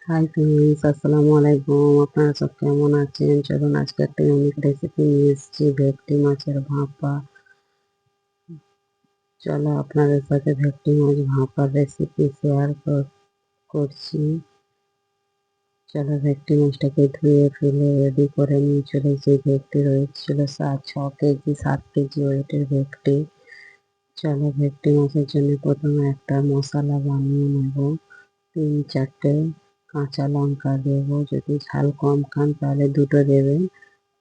Hi friends, আসসালামু আলাইকুম। আপনারা সব কেমন আছেন? চলুন আজকে একটা ইউনিক রেসিপি নিয়ে এসেছি, ভেটকি মাছের ভাপা। চলো আপনাদের সাথে ভেটকি মাছ ভাপার রেসিপি শেয়ার করছি। চলো ভেটকি মাছটাকে ধুয়ে ফেলে রেডি করে নিয়ে চলেছি। ভেটকি রয়েছিল 6 কেজি 7 কেজি ওয়েটের ভেটকি। চলো ভেটকি মাছের জন্য প্রথমে একটা মশলা বানিয়ে নেব। 3-4টে কাঁচা লঙ্কা দেবো, যদি ঝাল কম খান তাহলে 2টো দেবেন।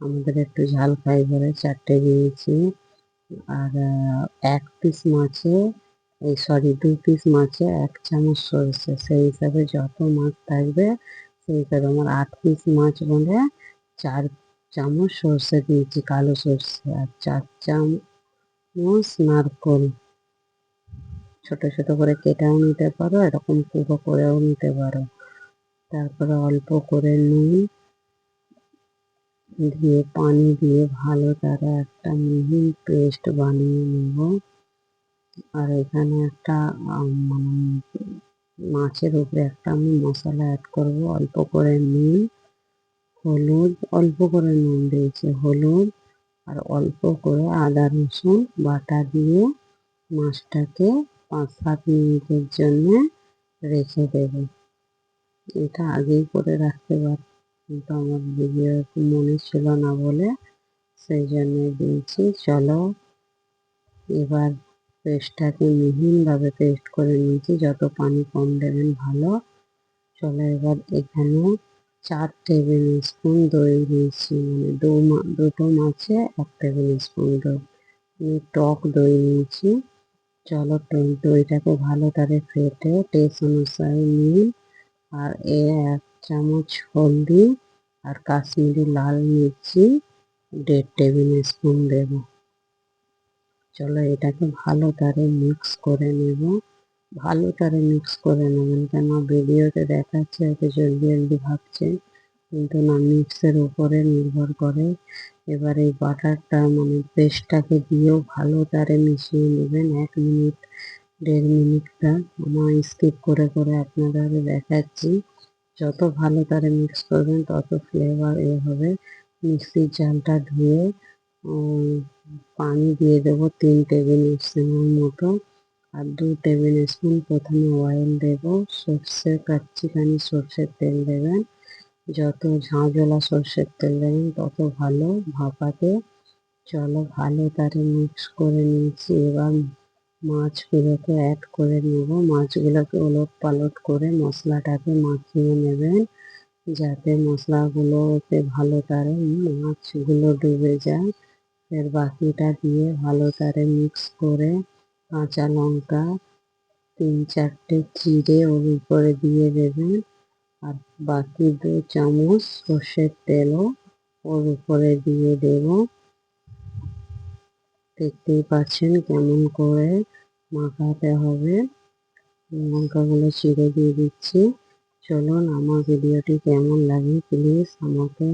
আমাদের একটু ঝাল খাই বলে 4টে দিয়েছি। আর 1 পিস মাছে, 2 পিস মাছে 1 চামচ সরষে, সেই হিসাবে যত মাছ থাকবে সেই হিসাবে। আমার 8 পিস মাছ বলে 4 চামচ সরষে দিয়েছি, কালো সরষে। আর 4 চামচ নারকোল, ছোট ছোট করে কেটেও নিতে পারো, এরকম পুরো করেও নিতে পারো। তারপরে অল্প করে নুন দিয়ে পানি দিয়ে ভালো করে একটা মিহি পেস্ট বানিয়ে নেব। আর এখানে একটা মানে মাছের উপরে একটা আমি মশলা অ্যাড করব। অল্প করে নুন, হলুদ, অল্প করে নুন দিয়েছি, হলুদ আর অল্প করে আদা রসুন বাটা দিয়ে মাছটাকে 5-7 মিনিটের জন্য রেখে দেব। এটা আগেই করে রাখতে পারি, কিন্তু আমার ভিডিও মনে ছিল না বলে সেই জন্য দিয়েছি। চলো এবার পেস্টটাকে মিহিভাবে পেস্ট করে নিয়েছি, যত পানি কম দেবেন ভালো। চলো এবার এখানে 4 টেবিল স্পুন দই দিয়েছি, মানে দুটো মাছে 1 টেবিল স্পুন দই। আমি টক দই নিয়েছি। চলো দইটাকে ভালো করে ফেটে টেস্ট অনুসারে নুন আর 1 চামচ হলদি আর কাশ্মীরি লাল মির্চি 1.5 টেবিল স্পুন দেবো। চলো এটাকে ভালো করে মিক্স করে নেব। ভালো করে মিক্স করে নেবেন, কেন ভিডিওতে দেখাচ্ছে এত জলদি জলদি ভাবছে, কিন্তু না, মিক্সের উপরে নির্ভর করে। এবার এই বাটারটা মানে পেস্টটাকে দিয়েও ভালো করে মিশিয়ে নেবেন 1 মিনিট 1.5 মিনিটটা। আমার স্কিপ করে করে আপনাদের দেখাচ্ছি। যত ভালো করে মিক্স করবেন তত ফ্লেভার হবে। মিক্সির জালটা ধুয়ে পানি দিয়ে দেবো 3 টেবিল স্পুন মতো। আর 2 টেবিল স্পুন প্রথমে অয়েল দেবো। কাচ্চিখানি সর্ষের তেল দেবেন। যত ঝাঁঝওয়ালা সর্ষের তেল দেবেন তত ভালো ভাপাতে। চলো ভালো করে মিক্স করে নিয়েছি। এবার মাছগুলোকে অ্যাড করে নেব। মাছগুলোকে ওলট পালট করে মশলাটাকে মাখিয়ে নেবেন, যাতে মশলাগুলোতে ভালো করে মাছগুলো ডুবে যায়। এর বাকিটা দিয়ে ভালো করে মিক্স করে কাঁচা লঙ্কা 3-4টে চিড়ে ওর উপরে দিয়ে দেবেন। আর বাকি 2 চামচ সর্ষের তেলও ওর উপরে দিয়ে দেব। দেখতেই পাচ্ছেন কেমন করে মাখাতে হবে। লঙ্কাগুলো চিড়ে দিয়ে দিচ্ছি। চলুন আমার ভিডিওটি কেমন লাগে প্লিজ আমাকে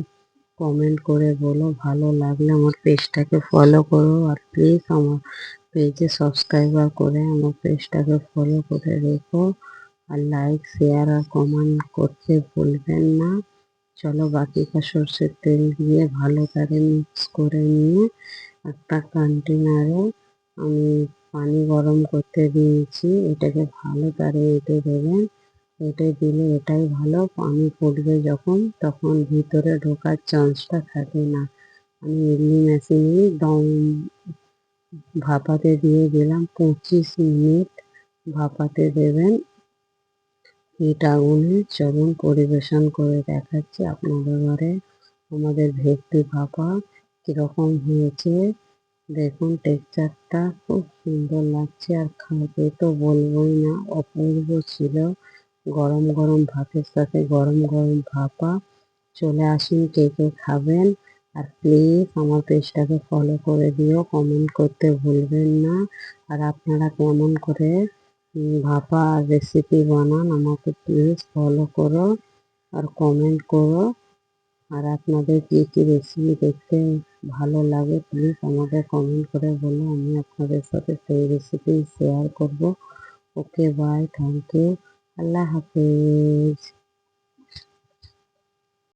কমেন্ট করে বলো। ভালো লাগলে আমার পেজটাকে ফলো করো, আর প্লিজ আমার পেজে সাবস্ক্রাইবার করে আমার পেজটাকে ফলো করে রেখো। আর লাইক শেয়ার আর কমেন্ট করতে ভুলবেন না। চলো বাকিটা সর্ষের তেল দিয়ে ভালো করে মিক্স করে নিয়ে একটা কন্টেনারে আমি পানি গরম করতে দিয়েছি। এটাকে ভালো করে এঁটে দেবেন। এঁটে দিলে এটাই ভালো, পানি ফুটবে যখন তখন ভিতরে ঢোকার চান্সটা থাকে না। আমি ইডলি মেশিনে দম ভাপাতে দিয়ে দিলাম। 25 মিনিট ভাপাতে দেবেন হিট আগুনে। চলুন পরিবেশন করে দেখাচ্ছি আপনাদের ঘরে আমাদের ভেটকি ভাপা কীরকম হয়েছে। দেখুন টেক্সচারটা খুব সুন্দর লাগছে, আর খেতে তো বলবোই না, অপূর্ব ছিল। গরম গরম ভাতের সাথে গরম গরম ভাপা। চলে আসুন কে কে খাবেন। আর প্লিজ আমার পেজটাকে ফলো করে দিও, কমেন্ট করতে ভুলবেন না। আর আপনারা কেমন করে ভাপা রেসিপি বানান আমাকে প্লিজ ফলো করো আর কমেন্ট করো। আর আপনাদের কী কী রেসিপি দেখতে ভালো লাগে প্লিজ আমাকে কমেন্ট করে বলো, আমি আপনাদের সাথে সেই রেসিপি শেয়ার করব। ওকে বাই, থ্যাংক ইউ, আল্লাহ হাফেজ।